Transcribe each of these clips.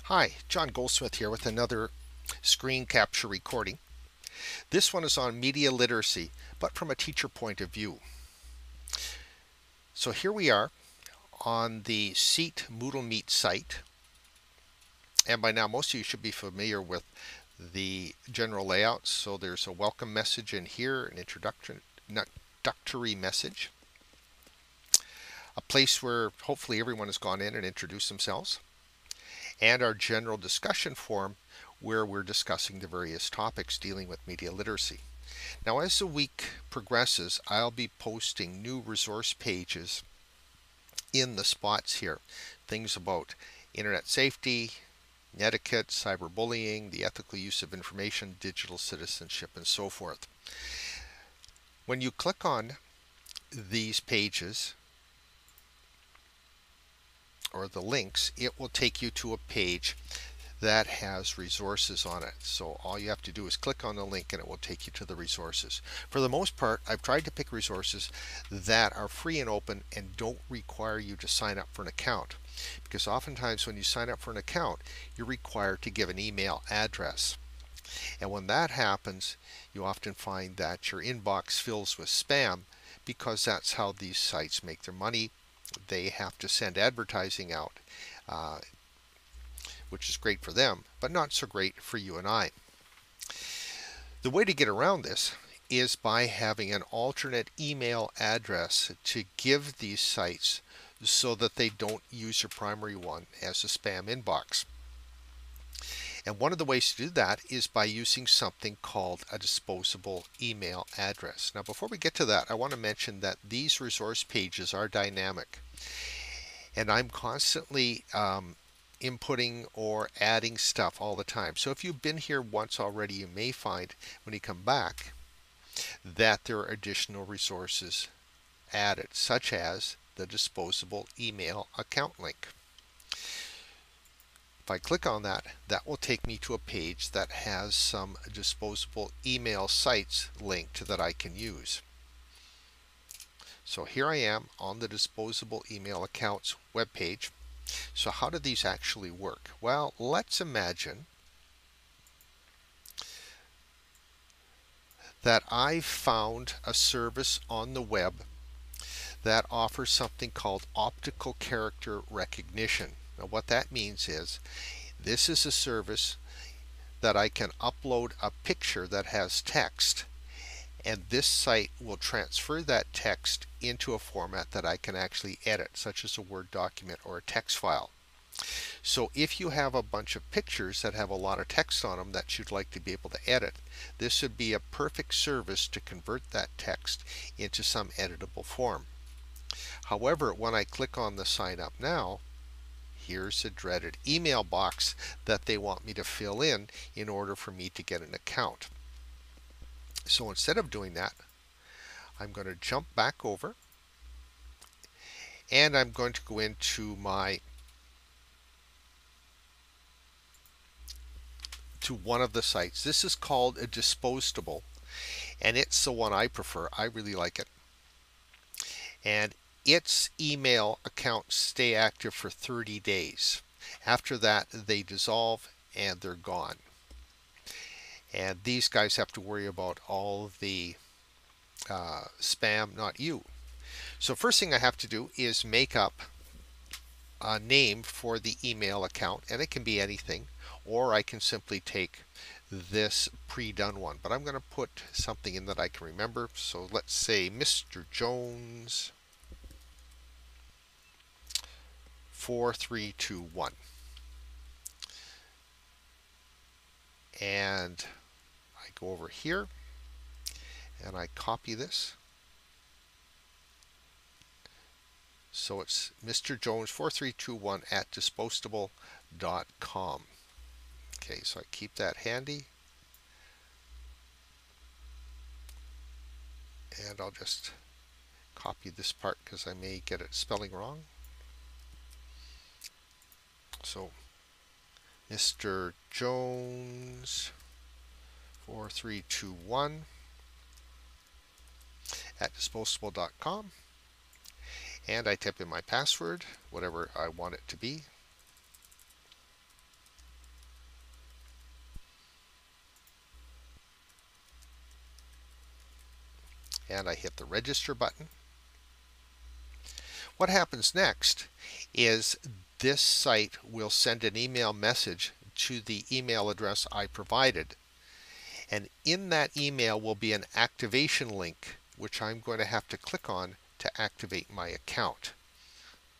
Hi, John Goldsmith here with another screen capture recording. This one is on media literacy, but from a teacher point of view. So here we are on the Seat Moodle Meet site, and by now most of you should be familiar with the general layout. So there's a welcome message in here, an introductory message, a place where hopefully everyone has gone in and introduced themselves, and our general discussion forum where we're discussing the various topics dealing with media literacy. Now, as the week progresses, I'll be posting new resource pages in the spots here. Things about internet safety, etiquette, cyberbullying, the ethical use of information, digital citizenship, and so forth. When you click on these pages, or the links, it will take you to a page that has resources on it. So all you have to do is click on the link and it will take you to the resources. For the most part, I've tried to pick resources that are free and open and don't require you to sign up for an account. Because oftentimes when you sign up for an account, you're required to give an email address. And when that happens, you often find that your inbox fills with spam, because that's how these sites make their money. They have to send advertising out, which is great for them, but not so great for you and I. The way to get around this is by having an alternate email address to give these sites so that they don't use your primary one as a spam inbox. And one of the ways to do that is by using something called a disposable email address. Now, before we get to that, I want to mention that these resource pages are dynamic, and I'm constantly inputting or adding stuff all the time. So if you've been here once already, you may find when you come back that there are additional resources added, such as the disposable email account link. If I click on that, that will take me to a page that has some disposable email sites linked that I can use. So here I am on the disposable email accounts webpage. So how do these actually work? Well, let's imagine that I've found a service on the web that offers something called optical character recognition. Now, what that means is this is a service that I can upload a picture that has text, and this site will transfer that text into a format that I can actually edit, such as a Word document or a text file. So if you have a bunch of pictures that have a lot of text on them that you'd like to be able to edit, this would be a perfect service to convert that text into some editable form. However, when I click on the sign up now, here's the dreaded email box that they want me to fill in order for me to get an account. So instead of doing that, I'm going to jump back over and I'm going to go into one of the sites. This is called a Disposable, and it's the one I prefer. I really like it. And its email accounts stay active for 30 days. After that, they dissolve and they're gone. And these guys have to worry about all the spam, not you. So first thing I have to do is make up a name for the email account, and it can be anything, or I can simply take this pre-done one, but I'm going to put something in that I can remember. So let's say Mr. Jones 4321, and I go over here and I copy this. So it's Mr. Jones 4321 at disposable.com. Okay, so I keep that handy. And I'll just copy this part because I may get it spelling wrong. So Mr. Jones 4321 at disposable.com. And I type in my password, whatever I want it to be. and I hit the register button. What happens next is this site will send an email message to the email address I provided. And in that email will be an activation link, which I'm going to have to click on to activate my account.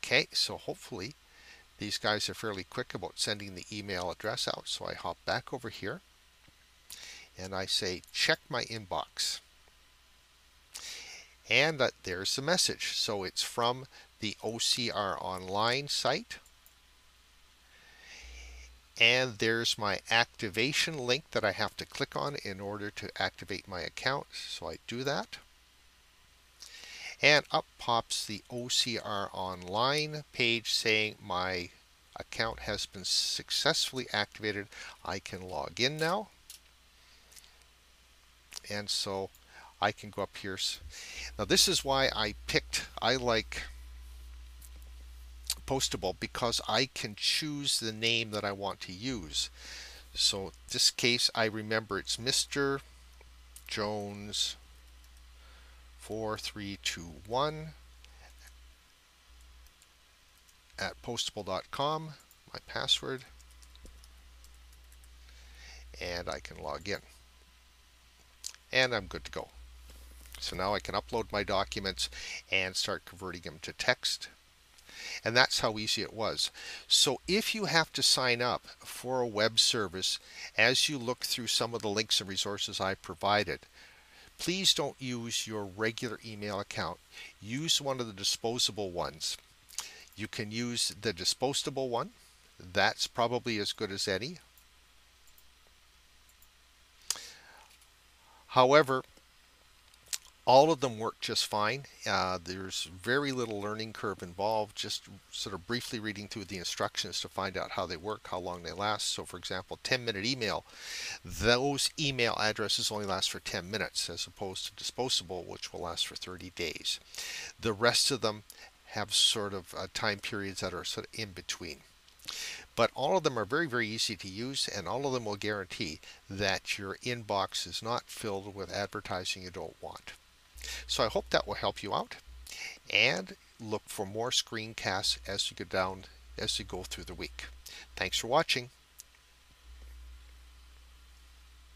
Okay, so hopefully these guys are fairly quick about sending the email address out. So I hop back over here and I say check my inbox. And there's the message. So it's from the OCR Online site. And there's my activation link that I have to click on in order to activate my account. So I do that. And up pops the OCR Online page saying my account has been successfully activated. I can log in now. And so I can go up here. Now this is why I like Postable, because I can choose the name that I want to use. So in this case, I remember it's Mr. Jones 4321 at postable.com, my password, and I can log in. And I'm good to go. So now I can upload my documents and start converting them to text. And that's how easy it was. So if you have to sign up for a web service, as you look through some of the links and resources I provided, please don't use your regular email account. Use one of the disposable ones. You can use the disposable one. That's probably as good as any. However, all of them work just fine. There's very little learning curve involved, just sort of briefly reading through the instructions to find out how they work, how long they last. So for example, 10-minute email, those email addresses only last for 10 minutes as opposed to disposable, which will last for 30 days. The rest of them have sort of time periods that are sort of in between. But all of them are very, very easy to use, and all of them will guarantee that your inbox is not filled with advertising you don't want. So I hope that will help you out, and look for more screencasts as you go through the week. Thanks for watching.